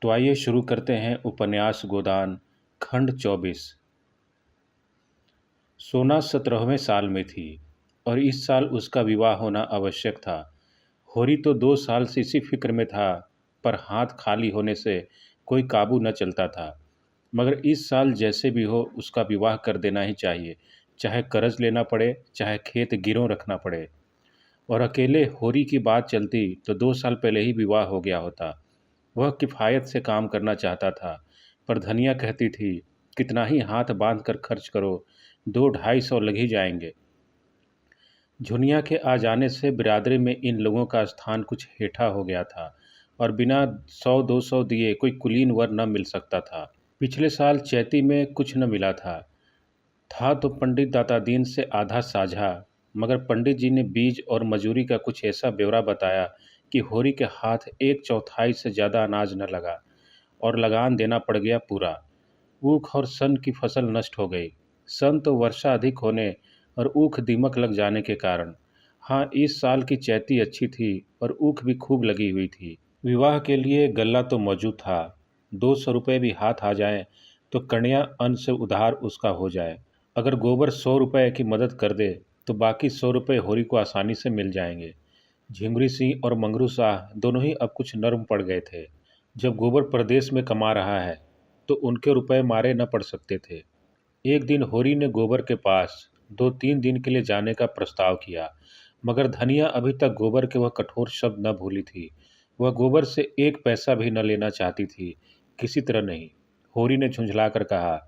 तो आइए शुरू करते हैं उपन्यास गोदान खंड 24। सोना 17वें साल में थी और इस साल उसका विवाह होना आवश्यक था। होरी तो 2 साल से इसी फिक्र में था, पर हाथ खाली होने से कोई काबू न चलता था। मगर इस साल जैसे भी हो उसका विवाह कर देना ही चाहिए, चाहे कर्ज लेना पड़े, चाहे खेत गिरों रखना पड़े। और अकेले होरी की बात चलती तो 2 साल पहले ही विवाह हो गया होता। वह किफ़ायत से काम करना चाहता था, पर धनिया कहती थी, कितना ही हाथ बांध कर खर्च करो, 2-250 लग ही जाएंगे। झुनिया के आ जाने से बिरादरी में इन लोगों का स्थान कुछ हेठा हो गया था और बिना 100-200 दिए कोई कुलीन वर न मिल सकता था। पिछले साल चैती में कुछ न मिला था तो पंडित दाता दीन से आधा साझा, मगर पंडित जी ने बीज और मजूरी का कुछ ऐसा ब्यौरा बताया कि होरी के हाथ 1/4 से ज़्यादा अनाज न लगा और लगान देना पड़ गया पूरा। ऊख और सन की फसल नष्ट हो गई। सन तो वर्षा अधिक होने और ऊख दीमक लग जाने के कारण। हाँ, इस साल की चैती अच्छी थी और ऊख भी खूब लगी हुई थी। विवाह के लिए गल्ला तो मौजूद था। 200 रुपये भी हाथ आ जाए तो कन्या अन्न से उधार उसका हो जाए। अगर गोबर 100 रुपये की मदद कर दे तो बाकी 100 रुपये होरी को आसानी से मिल जाएंगे। झिंगुरी सिंह और मंगरू शाह दोनों ही अब कुछ नर्म पड़ गए थे। जब गोबर प्रदेश में कमा रहा है तो उनके रुपए मारे न पड़ सकते थे। एक दिन होरी ने गोबर के पास 2-3 दिन के लिए जाने का प्रस्ताव किया, मगर धनिया अभी तक गोबर के वह कठोर शब्द न भूली थी। वह गोबर से 1 पैसा भी न लेना चाहती थी, किसी तरह नहीं। होरी ने झुंझलाकर कहा,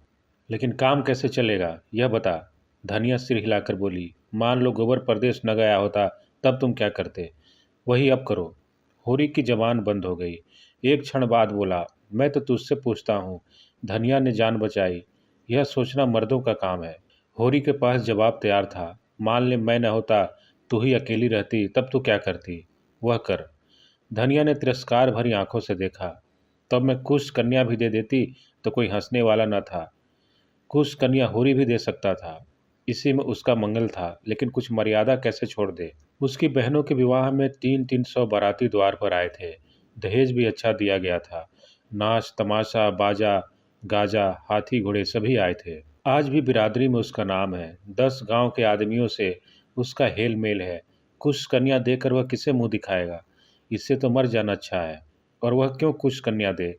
लेकिन काम कैसे चलेगा यह बता। धनिया सिर हिलाकर बोली, मान लो गोबर प्रदेश न गया होता तब तुम क्या करते, वही अब करो। होरी की जबान बंद हो गई। एक क्षण बाद बोला, मैं तो तुझसे पूछता हूँ। धनिया ने जान बचाई, यह सोचना मर्दों का काम है। होरी के पास जवाब तैयार था। मान ले मैं न होता, तू ही अकेली रहती, तब तू क्या करती, वह कर। धनिया ने तिरस्कार भरी आंखों से देखा। तब मैं कुश कन्या भी दे देती तो कोई हंसने वाला न था। कुश कन्या होरी भी दे सकता था, इसी में उसका मंगल था, लेकिन कुछ मर्यादा कैसे छोड़ दे। उसकी बहनों के विवाह में 300 बाराती द्वार पर आए थे। दहेज भी अच्छा दिया गया था। नाच तमाशा बाजा गाजा हाथी घोड़े सभी आए थे। आज भी बिरादरी में उसका नाम है। 10 गांव के आदमियों से उसका हेल मेल है। कुश कन्या देकर वह किसे मुंह दिखाएगा। इससे तो मर जाना अच्छा है। और वह क्यों कुश कन्या दे।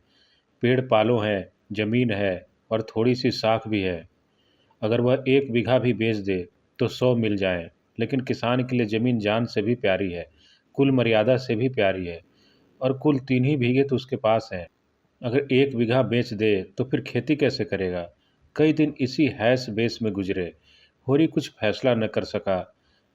पेड़ पालो हैं, जमीन है और थोड़ी सी साख भी है। अगर वह 1 बीघा भी बेच दे तो 100 मिल जाएं, लेकिन किसान के लिए ज़मीन जान से भी प्यारी है, कुल मर्यादा से भी प्यारी है। और कुल 3 ही बीघे तो उसके पास हैं। अगर 1 बीघा बेच दे तो फिर खेती कैसे करेगा। कई दिन इसी हैस बेस में गुजरे। होरी कुछ फैसला न कर सका।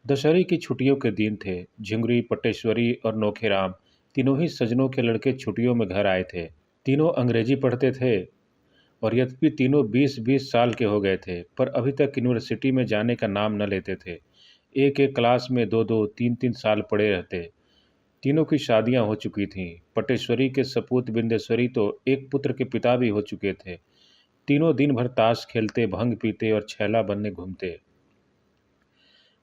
दशहरे की छुट्टियों के दिन थे। झिंगुरी, पटेश्वरी और नोखेराम तीनों ही सजनों के लड़के छुट्टियों में घर आए थे। तीनों अंग्रेजी पढ़ते थे और यद्यपि तीनों 20-20 साल के हो गए थे, पर अभी तक यूनिवर्सिटी में जाने का नाम न लेते थे। एक एक क्लास में 2-2, 3-3 साल पढ़े रहते। तीनों की शादियां हो चुकी थीं। पटेश्वरी के सपूत बिंदेश्वरी तो एक पुत्र के पिता भी हो चुके थे। तीनों दिन भर ताश खेलते, भंग पीते और छैला बनने घूमते।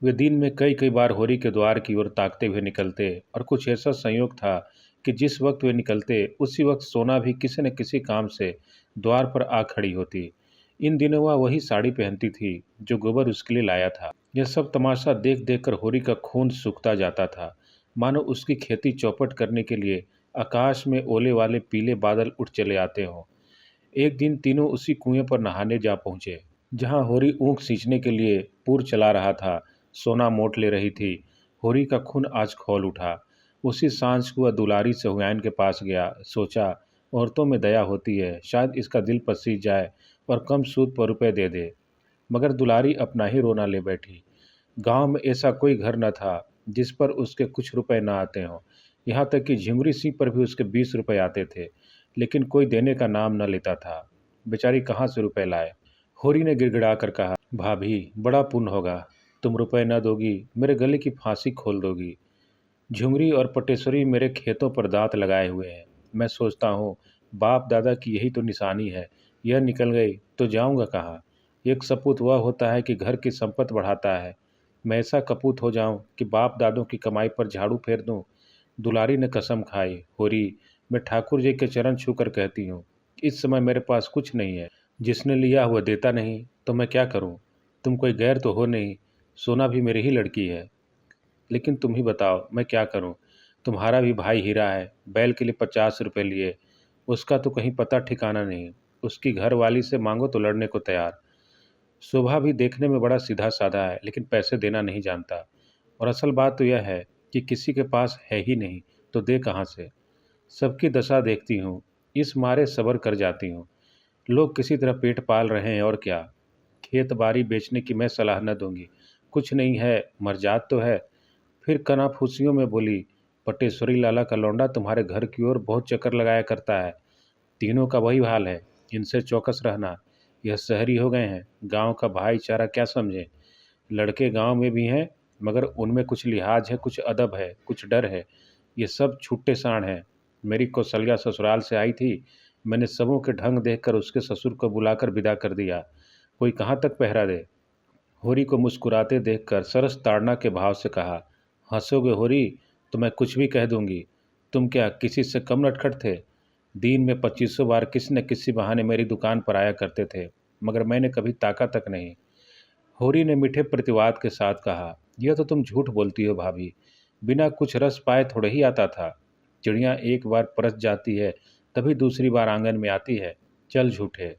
वे दिन में कई कई बार होरी के द्वार की ओर ताकते हुए निकलते और कुछ ऐसा संयोग था कि जिस वक्त वे निकलते उसी वक्त सोना भी किसी न किसी काम से द्वार पर आ खड़ी होती। इन दिनों वह वही साड़ी पहनती थी जो गोबर उसके लिए लाया था। यह सब तमाशा देख देख कर होरी का खून सूखता जाता था, मानो उसकी खेती चौपट करने के लिए आकाश में ओले वाले पीले बादल उठ चले आते हों। एक दिन तीनों उसी कुएं पर नहाने जा पहुंचे जहां होरी ऊँख सींचने के लिए पूर चला रहा था। सोना मोट ले रही थी। होरी का खून आज खौल उठा। उसी सांझ को वह दुलारी से हुआइन के पास गया। सोचा, औरतों में दया होती है, शायद इसका दिल पसीज जाए और कम सूद पर रुपए दे दे। मगर दुलारी अपना ही रोना ले बैठी। गांव में ऐसा कोई घर न था जिस पर उसके कुछ रुपए न आते हों। यहाँ तक कि झिंगुरी सिंह पर भी उसके 20 रुपए आते थे, लेकिन कोई देने का नाम न लेता था। बेचारी कहाँ से रुपए लाए। होरी ने गिड़गिड़ा कर कहा, भाभी बड़ा पुण्य होगा, तुम रुपए न दोगी, मेरे गले की फांसी खोल दोगी। झुमरी और पटेश्वरी मेरे खेतों पर दांत लगाए हुए हैं। मैं सोचता हूँ बाप दादा की यही तो निशानी है। यह निकल गई तो जाऊँगा कहाँ। एक सपूत वह होता है कि घर की संपत्ति बढ़ाता है। मैं ऐसा कपूत हो जाऊँ कि बाप दादों की कमाई पर झाड़ू फेर दूँ। दुलारी ने कसम खाई, होरी मैं ठाकुर जी के चरण छूकर कहती हूँ, इस समय मेरे पास कुछ नहीं है। जिसने लिया हुआ देता नहीं तो मैं क्या करूँ? तुम कोई गैर तो हो नहीं, सोना भी मेरी ही लड़की है। लेकिन तुम ही बताओ मैं क्या करूं? तुम्हारा भी भाई हीरा है, बैल के लिए 50 रुपए लिए, उसका तो कहीं पता ठिकाना नहीं। उसकी घर वाली से मांगो तो लड़ने को तैयार। शोभा भी देखने में बड़ा सीधा साधा है, लेकिन पैसे देना नहीं जानता। और असल बात तो यह है कि किसी के पास है ही नहीं, तो दे कहाँ से? सबकी दशा देखती हूँ, इस मारे सब्र कर जाती हूँ। लोग किसी तरह पेट पाल रहे हैं और क्या। खेत बाड़ी बेचने की मैं सलाह न दूंगी। कुछ नहीं है, मरजात तो है। फिर कनाफूसियों में बोली, पटेश्वरी लाला का लौंडा तुम्हारे घर की ओर बहुत चक्कर लगाया करता है। तीनों का वही हाल है, इनसे चौकस रहना। यह शहरी हो गए हैं, गांव का भाईचारा क्या समझे। लड़के गांव में भी हैं, मगर उनमें कुछ लिहाज है, कुछ अदब है, कुछ डर है। ये सब छुट्टे सांड हैं। मेरी कौशल्या ससुराल से आई थी, मैंने सबों के ढंग देखकर उसके ससुर को बुलाकर विदा कर दिया। कोई कहाँ तक पहरा दे। होरी को मुस्कुराते देखकर सरस ताड़ना के भाव से कहा, हंसोगे होरी तो मैं कुछ भी कह दूंगी। तुम क्या किसी से कम नटखट थे? दिन में 2500 बार किसी न किसी बहाने मेरी दुकान पर आया करते थे, मगर मैंने कभी ताका तक नहीं। होरी ने मीठे प्रतिवाद के साथ कहा, यह तो तुम झूठ बोलती हो भाभी, बिना कुछ रस पाए थोड़े ही आता था। चिड़िया एक बार परस जाती है तभी दूसरी बार आंगन में आती है। चल झूठे,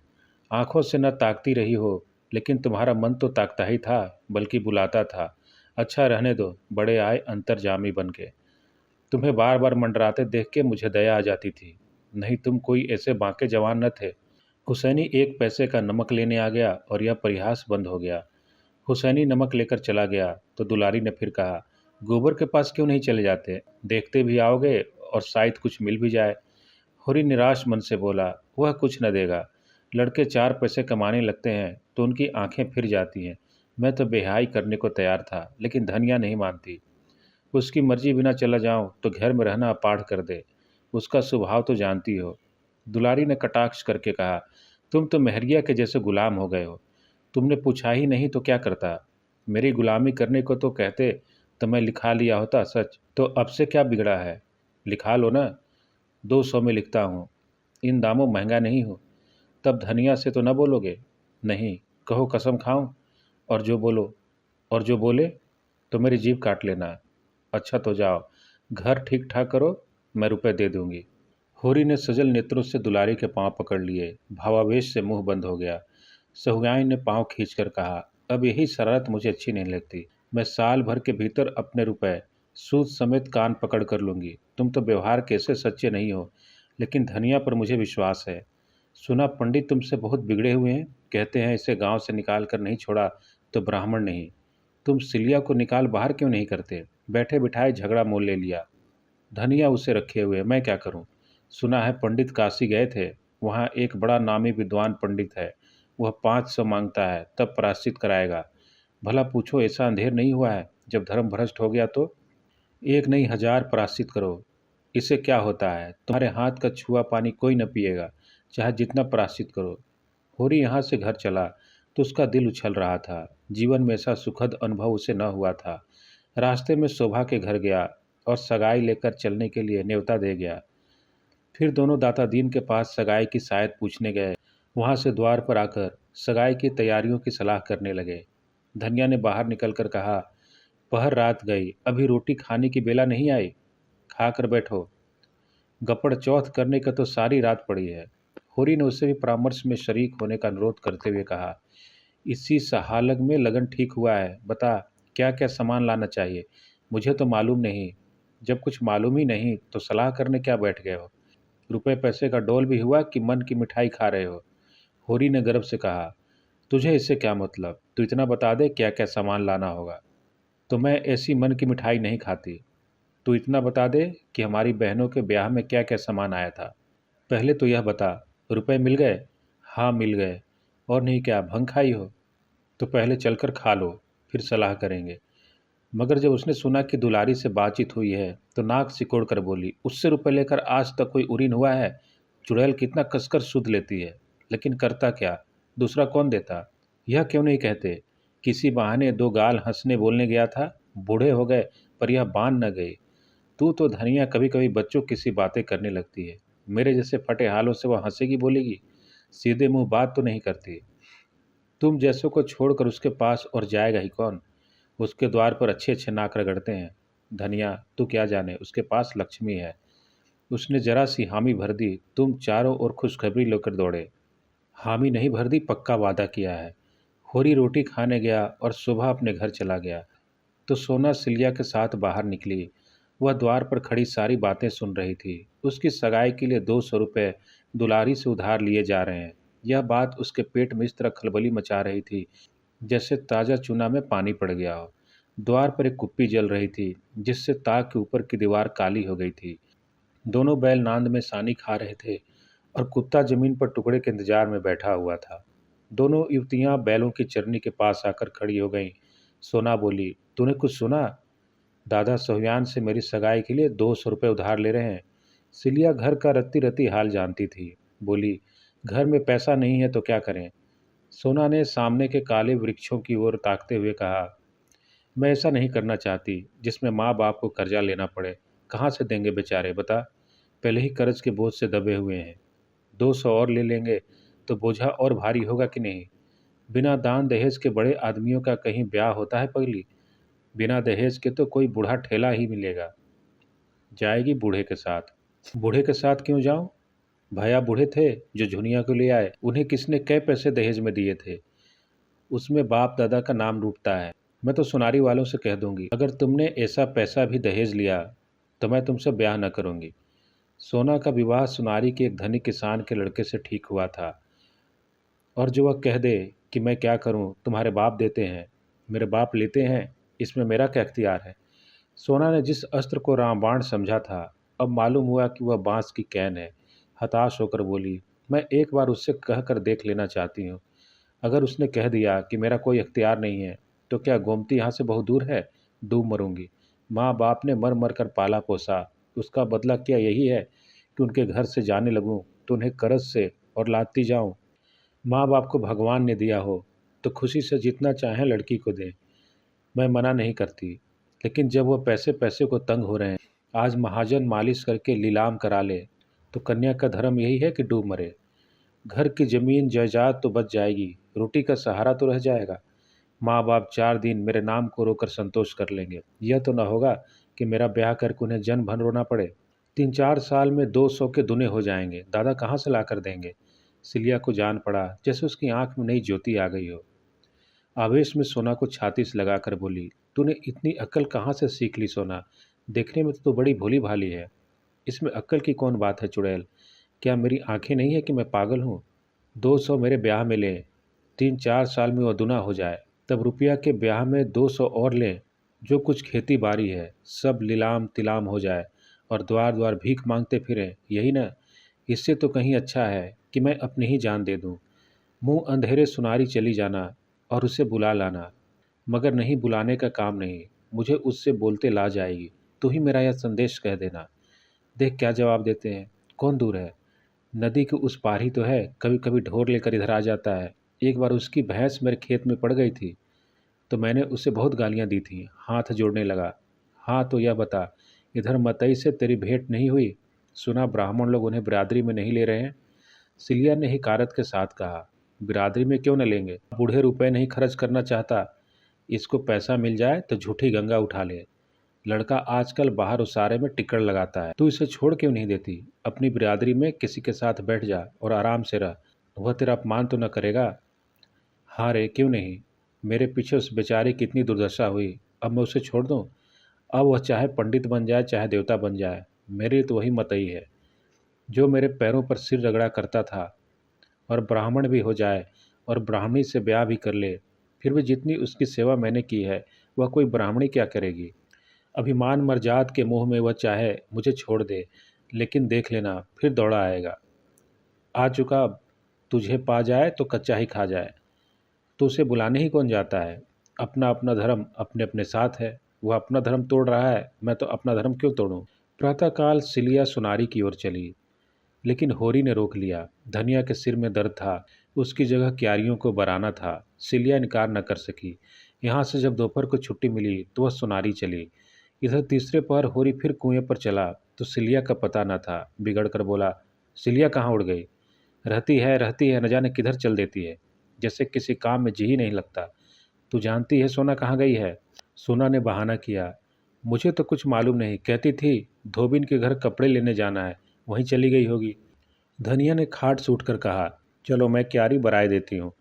आंखों से न ताकती रही हो, लेकिन तुम्हारा मन तो ताकता ही था, बल्कि बुलाता था। अच्छा रहने दो, बड़े आए अंतर्जामी बन के। तुम्हें बार बार मंडराते देख के मुझे दया आ जाती थी, नहीं तुम कोई ऐसे बांके जवान न थे। हुसैनी 1 पैसे का नमक लेने आ गया और यह परिहास बंद हो गया। हुसैनी नमक लेकर चला गया तो दुलारी ने फिर कहा, गोबर के पास क्यों नहीं चले जाते? देखते भी आओगे और शायद कुछ मिल भी जाए। होरी निराश मन से बोला, वह कुछ न देगा। लड़के 4 पैसे कमाने लगते हैं तो उनकी आंखें फिर जाती हैं। मैं तो बेहाई करने को तैयार था, लेकिन धनिया नहीं मानती। उसकी मर्जी बिना चला जाऊं तो घर में रहना अपाढ़ कर दे। उसका स्वभाव तो जानती हो। दुलारी ने कटाक्ष करके कहा, तुम तो मेहरिया के जैसे गुलाम हो गए हो। तुमने पूछा ही नहीं तो क्या करता? मेरी गुलामी करने को तो कहते तो मैं लिखा लिया होता सच। तो अब से क्या बिगड़ा है? लिखा लो ना। 200 में लिखता हूँ, इन दामों महंगा नहीं हो। तब धनिया से तो न बोलोगे? नहीं, कहो कसम खाऊं। और जो बोलो, और जो बोले तो मेरी जीभ काट लेना। अच्छा तो जाओ, घर ठीक ठाक करो, मैं रुपए दे दूंगी। होरी ने सजल नेत्रों से दुलारी के पांव पकड़ लिए, भावावेश से मुंह बंद हो गया। सहुआइन ने पांव खींचकर कहा, अब यही शरारत मुझे अच्छी नहीं लगती। मैं साल भर के भीतर अपने रुपए सूद समेत कान पकड़ कर लूंगी। तुम तो व्यवहार कैसे सच्चे नहीं हो, लेकिन धनिया पर मुझे विश्वास है। सुना पंडित तुमसे बहुत बिगड़े हुए हैं, कहते हैं इसे गांव से निकाल कर नहीं छोड़ा तो ब्राह्मण नहीं। तुम सिलिया को निकाल बाहर क्यों नहीं करते? बैठे बिठाए झगड़ा मोल ले लिया। धनिया उसे रखे हुए, मैं क्या करूं? सुना है पंडित काशी गए थे, वहां एक बड़ा नामी विद्वान पंडित है। वह 500 मांगता है, तब प्रायश्चित कराएगा। भला पूछो ऐसा अंधेर नहीं हुआ है? जब धर्म भ्रष्ट हो गया तो एक नहीं 1000 प्रायश्चित करो। इससे क्या होता है? तुम्हारे हाथ का छुआ पानी कोई न पिएगा, चाहे जितना प्रायश्चित करो। होरी यहाँ से घर चला तो उसका दिल उछल रहा था। जीवन में ऐसा सुखद अनुभव उसे न हुआ था। रास्ते में शोभा के घर गया और सगाई लेकर चलने के लिए न्योता दे गया। फिर दोनों दाता दीन के पास सगाई की शायद पूछने गए। वहां से द्वार पर आकर सगाई की तैयारियों की सलाह करने लगे। धनिया ने बाहर निकलकर कहा, पहर रात गई, अभी रोटी खाने की बेला नहीं आई, खाकर बैठो। गपड़ चौथ करने का तो सारी रात पड़ी है। होरी ने उससे भी परामर्श में शरीक होने का अनुरोध करते हुए कहा, इसी सहालग में लगन ठीक हुआ है, बता क्या क्या सामान लाना चाहिए? मुझे तो मालूम नहीं। जब कुछ मालूम ही नहीं तो सलाह करने क्या बैठ गए हो? रुपए पैसे का डोल भी हुआ कि मन की मिठाई खा रहे हो? होरी ने गर्व से कहा, तुझे इससे क्या मतलब? तू इतना बता दे क्या क्या सामान लाना होगा। तो मैं ऐसी मन की मिठाई नहीं खाती। तू इतना बता दे कि हमारी बहनों के ब्याह में क्या क्या सामान आया था। पहले तो यह बता, रुपए मिल गए? हाँ मिल गए। और नहीं क्या भंग खाई हो? तो पहले चलकर खा लो, फिर सलाह करेंगे। मगर जब उसने सुना कि दुलारी से बातचीत हुई है तो नाक सिकोड़ कर बोली, उससे रुपए लेकर आज तक कोई उरीन हुआ है? चुड़ैल कितना कसकर सुध लेती है, लेकिन करता क्या? दूसरा कौन देता? यह क्यों नहीं कहते, किसी बहाने दो गाल हंसने बोलने गया था, बूढ़े हो गए पर यह बान न गई। तू तो धनिया कभी कभी बच्चों की सी बातें करने लगती है। मेरे जैसे फटे हालों से वह हंसेगी, बोलेगी? सीधे मुंह बात तो नहीं करती। तुम जैसों को छोड़कर उसके पास और जाएगा ही कौन? उसके द्वार पर अच्छे अच्छे नाक रगड़ते हैं। धनिया, तू क्या जाने, उसके पास लक्ष्मी है। उसने जरा सी हामी भर दी, तुम चारों ओर खुशखबरी लेकर दौड़े। हामी नहीं भर दी, पक्का वादा किया है। होरी रोटी खाने गया और सुबह अपने घर चला गया तो सोना सिलिया के साथ बाहर निकली। वह द्वार पर खड़ी सारी बातें सुन रही थी। उसकी सगाई के लिए 200 रुपये दुलारी से उधार लिए जा रहे हैं। यह बात उसके पेट में इस तरह खलबली मचा रही थी जैसे ताज़ा चूना में पानी पड़ गया हो। द्वार पर एक कुप्पी जल रही थी जिससे ताक के ऊपर की दीवार काली हो गई थी। दोनों बैल नांद में सानी खा रहे थे और कुत्ता जमीन पर टुकड़े के इंतजार में बैठा हुआ था। दोनों युवतियां बैलों की चरनी के पास आकर खड़ी हो गईं। सोना बोली, तूने कुछ सुना? दादा सोहयान से मेरी सगाई के लिए 200 रुपये उधार ले रहे हैं। सिलिया घर का रत्ती रत्ती हाल जानती थी। बोली, घर में पैसा नहीं है तो क्या करें? सोना ने सामने के काले वृक्षों की ओर ताकते हुए कहा, मैं ऐसा नहीं करना चाहती जिसमें माँ बाप को कर्जा लेना पड़े। कहाँ से देंगे बेचारे, बता? पहले ही कर्ज के बोझ से दबे हुए हैं। 200 और ले लेंगे तो बोझा और भारी होगा कि नहीं? बिना दान दहेज के बड़े आदमियों का कहीं ब्याह होता है पगली? बिना दहेज के तो कोई बूढ़ा ठेला ही मिलेगा। जाएगी बूढ़े के साथ। बूढ़े के साथ क्यों जाऊं? भैया बूढ़े थे जो झुनिया को ले आए, उन्हें किसने कै पैसे दहेज में दिए थे? उसमें बाप दादा का नाम डूबता है। मैं तो सुनारी वालों से कह दूंगी, अगर तुमने ऐसा पैसा भी दहेज लिया तो मैं तुमसे ब्याह न करूंगी। सोना का विवाह सुनारी के एक धनिक किसान के लड़के से ठीक हुआ था, और जो वह कह दे कि मैं क्या करूं, तुम्हारे बाप देते हैं, मेरे बाप लेते हैं, इसमें मेरा क्या अख्तियार है? सोना ने जिस अस्त्र को रामबाण समझा था, अब मालूम हुआ कि वह बांस की कैन है। हताश होकर बोली, मैं एक बार उससे कह कर देख लेना चाहती हूँ। अगर उसने कह दिया कि मेरा कोई अख्तियार नहीं है तो क्या गोमती यहाँ से बहुत दूर है? डूब मरूंगी। माँ बाप ने मर मर कर पाला पोसा, उसका बदला क्या यही है कि उनके घर से जाने लगूं तो उन्हें कर्ज से और लादती जाऊं? माँ बाप को भगवान ने दिया हो तो खुशी से जितना चाहें लड़की को दें, मैं मना नहीं करती। लेकिन जब वह पैसे पैसे को तंग हो रहे हैं, आज महाजन मालिश करके लीलाम करा ले, तो कन्या का धर्म यही है कि डूब मरे? घर की जमीन जायदाद तो बच जाएगी, रोटी का सहारा तो रह जाएगा। माँ बाप 4 दिन मेरे नाम को रोकर संतोष कर लेंगे। यह तो न होगा कि मेरा ब्याह करके उन्हें जन भन रोना पड़े। 3-4 साल में 200 के दुने हो जाएंगे, दादा कहाँ से ला कर देंगे? सिलिया को जान पड़ा जैसे उसकी आंख में नई ज्योति आ गई हो। आवेश में सोना को छाती से लगाकर बोली, तूने इतनी अक्ल कहाँ से सीख ली सोना? देखने में तो तू बड़ी भोली भाली है। इसमें अक्ल की कौन बात है चुड़ैल? क्या मेरी आंखें नहीं है कि मैं पागल हूँ? 200 मेरे ब्याह में लें, 3-4 साल में वह दुना हो जाए, तब रुपया के ब्याह में 200 और लें। जो कुछ खेती बाड़ी है सब लीलाम तिलाम हो जाए और द्वार द्वार भीख मांगते फिरें, यही ना? इससे तो कहीं अच्छा है कि मैं अपनी ही जान दे दूं। मुंह अंधेरे सुनारी चली जाना और उसे बुला लाना, मगर नहीं, बुलाने का काम नहीं, मुझे उससे बोलते ला जाएगी। तू ही मेरा यह संदेश कह देना। देख क्या जवाब देते हैं। कौन दूर है? नदी के उस पार ही तो है। कभी कभी ढोर लेकर इधर आ जाता है। एक बार उसकी भैंस मेरे खेत में पड़ गई थी तो मैंने उसे बहुत गालियां दी थी। हाथ जोड़ने लगा। हाँ तो यह बता, इधर मतई से तेरी भेंट नहीं हुई? सुना ब्राह्मण लोग उन्हें बिरादरी में नहीं ले रहे हैं। सिलिया ने हिकारत के साथ कहा, बिरादरी में क्यों न लेंगे? बूढ़े रुपए नहीं खर्च करना चाहता। इसको पैसा मिल जाए तो झूठी गंगा उठा ले। लड़का आजकल बाहर उसारे में टिकट लगाता है। तू इसे छोड़ क्यों नहीं देती? अपनी बिरादरी में किसी के साथ बैठ जा और आराम से रह। वह तेरा अपमान तो न करेगा? हाँ रे, क्यों नहीं। मेरे पीछे उस बेचारे की इतनी दुर्दशा हुई, अब मैं उसे छोड़ दूँ? अब वह चाहे पंडित बन जाए चाहे देवता बन जाए, मेरे लिए तो वही मतई है। जो मेरे पैरों पर सिर रगड़ा करता था और ब्राह्मण भी हो जाए और ब्राह्मणी से ब्याह भी कर ले, फिर भी जितनी उसकी सेवा मैंने की है वह कोई ब्राह्मणी क्या करेगी? अभिमान मर्जाद के मुंह में वह चाहे मुझे छोड़ दे, लेकिन देख लेना फिर दौड़ा आएगा। आ चुका, अब तुझे पा जाए तो कच्चा ही खा जाए। तो उसे बुलाने ही कौन जाता है? अपना अपना धर्म अपने अपने साथ है। वह अपना धर्म तोड़ रहा है, मैं तो अपना धर्म क्यों तोड़ूं? प्रातःकाल सिलिया सुनारी की ओर चली, लेकिन होरी ने रोक लिया। धनिया के सिर में दर्द था, उसकी जगह क्यारियों को बराना था। सिलिया इनकार न कर सकी। यहाँ से जब दोपहर को छुट्टी मिली तो वह सुनारी चली। इधर तीसरे पहर होरी फिर कुएं पर चला तो सिलिया का पता न था। बिगड़ कर बोला, सिलिया कहाँ उड़ गई? रहती है, न जाने किधर चल देती है, जैसे किसी काम में जी ही नहीं लगता। तू जानती है सोना कहाँ गई है? सोना ने बहाना किया, मुझे तो कुछ मालूम नहीं, कहती थी धोबिन के घर कपड़े लेने जाना है, वहीं चली गई होगी। धनिया ने खाट सूट कर कहा, चलो मैं क्यारी बराए देती हूँ।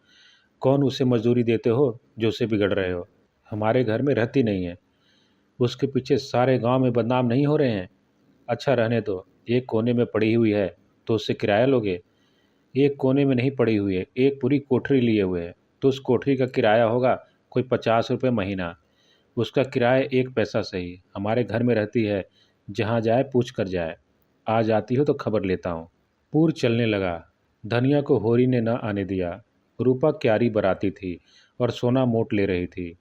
कौन उसे मजदूरी देते हो जो उसे बिगड़ रहे हो? हमारे घर में रहती नहीं है, उसके पीछे सारे गांव में बदनाम नहीं हो रहे हैं। अच्छा रहने दो, एक कोने में पड़ी हुई है तो उससे किराया लोगे? एक कोने में नहीं पड़ी हुई है, एक पूरी कोठरी लिए हुए है, तो उस कोठरी का किराया होगा कोई 50 रुपये महीना। उसका किराया एक पैसा सही, हमारे घर में रहती है, जहाँ जाए पूछ कर जाए। आ जाती हो तो खबर लेता हूँ। पूर चलने लगा। धनिया को होरी ने न आने दिया। रूपा क्यारी बराती थी और सोना मोट ले रही थी।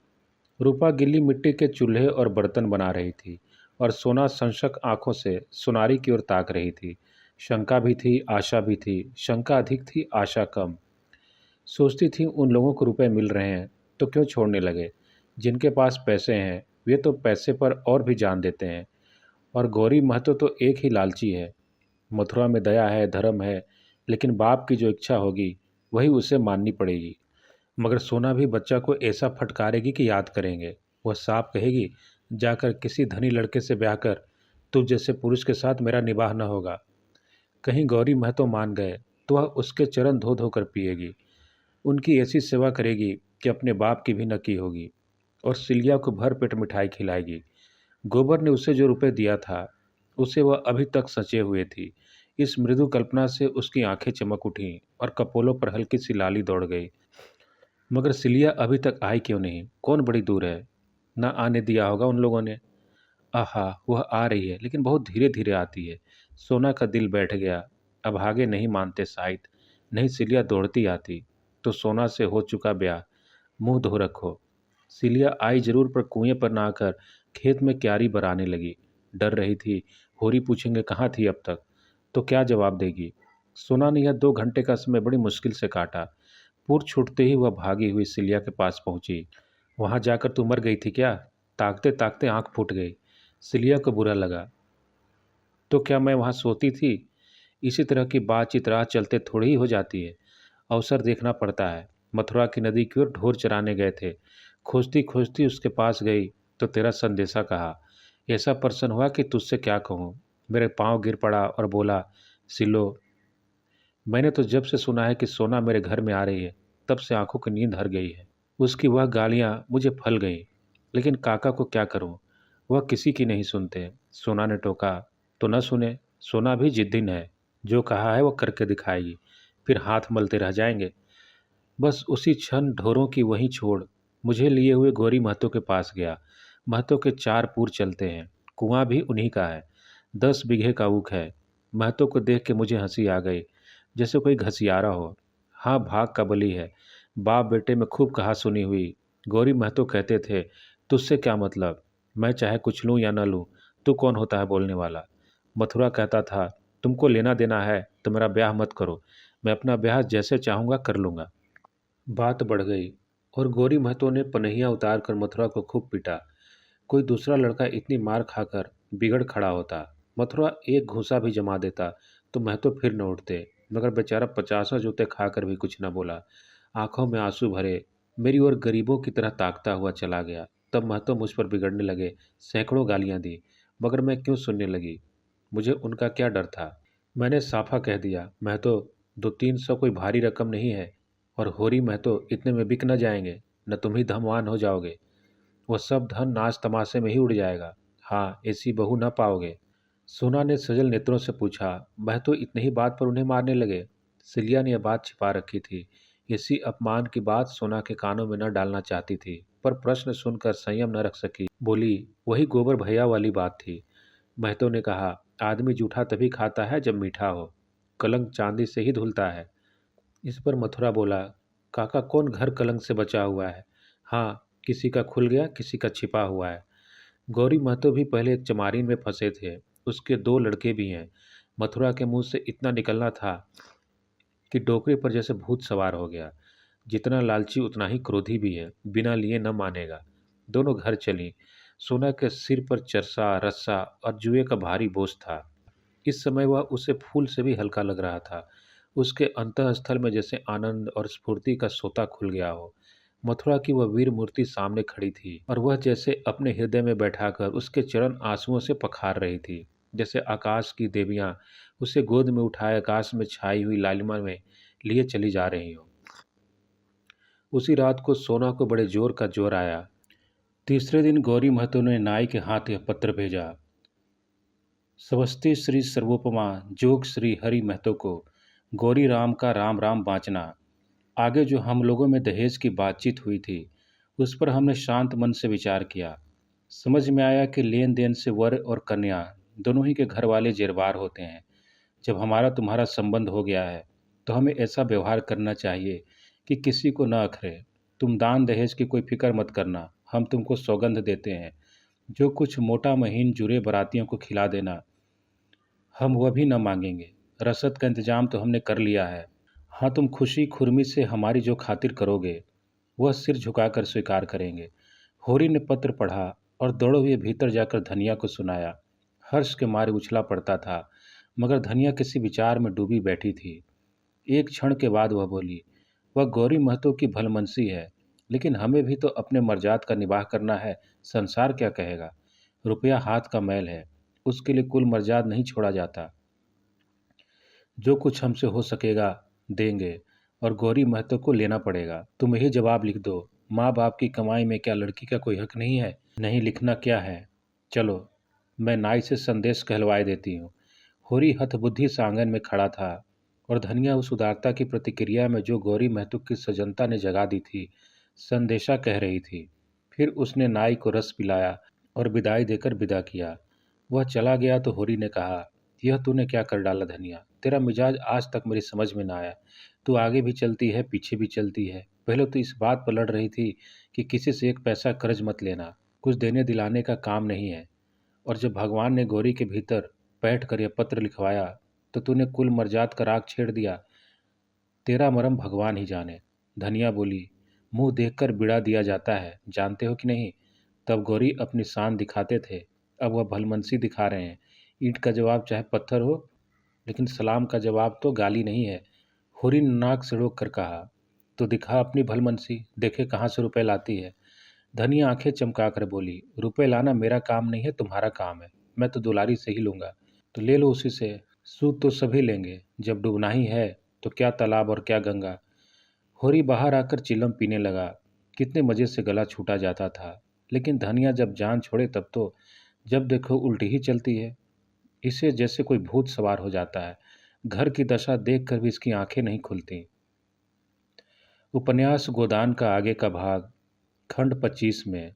रूपा गिल्ली मिट्टी के चूल्हे और बर्तन बना रही थी और सोना संशक आंखों से सुनारी की ओर ताक रही थी। शंका भी थी, आशा भी थी। शंका अधिक थी, आशा कम। सोचती थी उन लोगों को रुपए मिल रहे हैं तो क्यों छोड़ने लगे। जिनके पास पैसे हैं वे तो पैसे पर और भी जान देते हैं। और गौरी महतो तो एक ही लालची है। मथुरा में दया है, धर्म है, लेकिन बाप की जो इच्छा होगी वही उसे माननी पड़ेगी। मगर सोना भी बच्चा को ऐसा फटकारेगी कि याद करेंगे। वह साफ कहेगी, जाकर किसी धनी लड़के से ब्याह कर, तुझ जैसे पुरुष के साथ मेरा निबाह न होगा। कहीं गौरी महतो मान गए तो वह उसके चरण धो धो कर पिएगी, उनकी ऐसी सेवा करेगी कि अपने बाप की भी न की होगी, और सिलिया को भर पेट मिठाई खिलाएगी। गोबर ने उसे जो रुपए दिया था उसे वह अभी तक सचे हुए थी। इस मृदु कल्पना से उसकी आंखें चमक उठीं और कपोलों पर हल्की सी लाली दौड़ गई। मगर सिलिया अभी तक आई क्यों नहीं? कौन बड़ी दूर है? न आने दिया होगा उन लोगों ने। आहा, वह आ रही है, लेकिन बहुत धीरे धीरे आती है। सोना का दिल बैठ गया। अब आगे नहीं मानते साइद। नहीं, सिलिया दौड़ती आती तो सोना से हो चुका ब्याह। मुंह धो रखो। सिलिया आई जरूर, पर कुएं पर ना आकर खेत में क्यारी बराने लगी। डर रही थी, होरी पूछेंगे कहाँ थी अब तक, तो क्या जवाब देगी। सोना ने यह 2 घंटे का समय बड़ी मुश्किल से काटा। पूर छूटते ही वह भागी हुई सिलिया के पास पहुंची। वहां जाकर तू मर गई थी क्या? ताकते ताकते आंख फूट गई। सिलिया को बुरा लगा। तो क्या मैं वहां सोती थी? इसी तरह की बातचीत राह चलते थोड़ी ही हो जाती है। अवसर देखना पड़ता है। मथुरा की नदी की ओर ढोर चराने गए थे। खोजती खोजती उसके पास गई तो तेरा संदेशा कहा। ऐसा प्रसन्न हुआ कि तुझसे क्या कहूँ। मेरे पांव गिर पड़ा और बोला, सिलो, मैंने तो जब से सुना है कि सोना मेरे घर में आ रही है तब से आंखों की नींद हर गई है। उसकी वह गालियाँ मुझे फल गईं, लेकिन काका को क्या करूँ, वह किसी की नहीं सुनते। सोना ने टोका। तो न सुने, सोना भी जिद्दीन है, जो कहा है वो करके दिखाएगी, फिर हाथ मलते रह जाएंगे। बस उसी क्षण ढोरों की वहीं छोड़ मुझे लिए हुए गौरी महतो के पास गया। महतो के 4 पूर चलते हैं, कुआं भी उन्हीं का है, 10 बीघे का ऊख है। महतो को देख के मुझे हंसी आ गई, जैसे कोई घसियारा हो। हाँ, भाग का बली है। बाप बेटे में खूब कहा सुनी हुई। गौरी महतो कहते थे, तुझसे क्या मतलब, मैं चाहे कुछ लूँ या न लूँ, तू कौन होता है बोलने वाला। मथुरा कहता था, तुमको लेना देना है तो मेरा ब्याह मत करो, मैं अपना ब्याह जैसे चाहूँगा कर लूँगा। बात बढ़ गई और गौरी महतो ने पनहिया उतार कर मथुरा को खूब पीटा। कोई दूसरा लड़का इतनी मार खाकर बिगड़ खड़ा होता, मथुरा एक घूंसा भी जमा देता तो महतो फिर न उठते। मगर बेचारा 50 जूते खाकर भी कुछ न बोला। आंखों में आंसू भरे मेरी ओर गरीबों की तरह ताकता हुआ चला गया। तब महतो मुझ पर बिगड़ने लगे, सैकड़ों गालियां दी, मगर मैं क्यों सुनने लगी? मुझे उनका क्या डर था। मैंने साफा कह दिया, महतो, 200-300 कोई भारी रकम नहीं है, और होरी महतो इतने में बिक न जाएंगे, न तुम ही धनवान हो जाओगे। वह सब धन नाच तमाशे में ही उड़ जाएगा। हाँ, ऐसी बहू न पाओगे। सोना ने सजल नेत्रों से पूछा, महतो इतने ही बात पर उन्हें मारने लगे? सिलिया ने यह बात छिपा रखी थी। इसी अपमान की बात सोना के कानों में न डालना चाहती थी, पर प्रश्न सुनकर संयम न रख सकी। बोली, वही गोबर भैया वाली बात थी। महतो ने कहा, आदमी जूठा तभी खाता है जब मीठा हो, कलंक चांदी से ही धुलता है। इस पर मथुरा बोला, काका, कौन घर कलंक से बचा हुआ है? हाँ, किसी का खुल गया, किसी का छिपा हुआ है। गौरी महतो भी पहले एक चमारीन में फंसे थे, उसके 2 लड़के भी हैं। मथुरा के मुंह से इतना निकलना था कि डोकरे पर जैसे भूत सवार हो गया। जितना लालची उतना ही क्रोधी भी है, बिना लिए न मानेगा। दोनों घर चली। सोना के सिर पर चरसा, रस्सा और जुए का भारी बोझ था। इस समय वह उसे फूल से भी हल्का लग रहा था। उसके अंतःस्थल में जैसे आनंद और स्फूर्ति का सोता खुल गया हो। मथुरा की वह वीर मूर्ति सामने खड़ी थी और वह जैसे अपने हृदय में बैठाकर उसके चरण आंसुओं से पखार रही थी। जैसे आकाश की देवियां उसे गोद में उठाए आकाश में छाई हुई लालिमा में लिए चली जा रही हो। उसी रात को सोना को बड़े जोर का जोर आया। तीसरे दिन गौरी महतो ने नाई के हाथ यह पत्र भेजा। स्वस्ति श्री सर्वोपमा जोग श्री हरि महतो को गौरी राम का राम राम बाँचना। आगे जो हम लोगों में दहेज की बातचीत हुई थी उस पर हमने शांत मन से विचार किया। समझ में आया कि लेन देन से वर और कन्या दोनों ही के घर वाले जेरबार होते हैं। जब हमारा तुम्हारा संबंध हो गया है तो हमें ऐसा व्यवहार करना चाहिए कि किसी को न अखरे। तुम दान दहेज की कोई फिक्र मत करना, हम तुमको सौगंध देते हैं। जो कुछ मोटा महीन जुरे बरातियों को खिला देना, हम वह भी न मांगेंगे। रसद का इंतजाम तो हमने कर लिया है। हाँ, तुम खुशी खुर्मी से हमारी जो खातिर करोगे वह सिर झुकाकर स्वीकार करेंगे। होरी ने पत्र पढ़ा और दौड़े हुए भीतर जाकर धनिया को सुनाया। हर्ष के मारे उछला पड़ता था, मगर धनिया किसी विचार में डूबी बैठी थी। एक क्षण के बाद वह बोली, वह गौरी महतो की भलमनसी है, लेकिन हमें भी तो अपने मर्जाद का निवाह करना है। संसार क्या कहेगा? रुपया हाथ का मैल है, उसके लिए कुल मर्जाद नहीं छोड़ा जाता। जो कुछ हमसे हो सकेगा देंगे और गौरी महतो को लेना पड़ेगा। तुम यही जवाब लिख दो। माँ बाप की कमाई में क्या लड़की का कोई हक नहीं है? नहीं लिखना क्या है? चलो, मैं नाई से संदेश कहलवाए देती हूँ। होरी हतबुद्धि से आंगन में खड़ा था और धनिया उस उदारता की प्रतिक्रिया में जो गौरी महतो की सजनता ने जगा दी थी संदेशा कह रही थी। फिर उसने नाई को रस पिलाया और विदाई देकर विदा किया। वह चला गया तो होरी ने कहा, यह तूने क्या कर डाला धनिया? तेरा मिजाज आज तक मेरी समझ में ना आया। तू आगे भी चलती है, पीछे भी चलती है। पहले तो इस बात पर लड़ रही थी कि किसी से एक पैसा कर्ज मत लेना, कुछ देने दिलाने का काम नहीं है। और जब भगवान ने गौरी के भीतर बैठ कर यह पत्र लिखवाया तो तूने कुल मर्जाद का राग छेड़ दिया। तेरा मरम भगवान ही जाने। धनिया बोली, मुंह देखकर बिड़ा दिया जाता है, जानते हो कि नहीं? तब गौरी अपनी शान दिखाते थे, अब वह भलमनसी दिखा रहे हैं। ईंट का जवाब चाहे पत्थर हो, लेकिन सलाम का जवाब तो गाली नहीं है। होरी ने नाक सिड़ोक कर कहा, तो दिखा अपनी भलमनसी, देखे कहाँ से रुपए लाती है। धनिया आंखें चमका कर बोली, रुपए लाना मेरा काम नहीं है, तुम्हारा काम है। मैं तो दुलारी से ही लूँगा, तो ले लो उसी से। सूद तो सभी लेंगे, जब डूबना ही है तो क्या तालाब और क्या गंगा। होरी बाहर आकर चिलम पीने लगा। कितने मज़े से गला छूटा जाता था, लेकिन धनिया जब जान छोड़े तब तो जब देखो उल्टी ही चलती है। इसे जैसे कोई भूत सवार हो जाता है। घर की दशा देखकर भी इसकी आंखें नहीं खुलती। उपन्यास गोदान का आगे का भाग, खंड 25 में।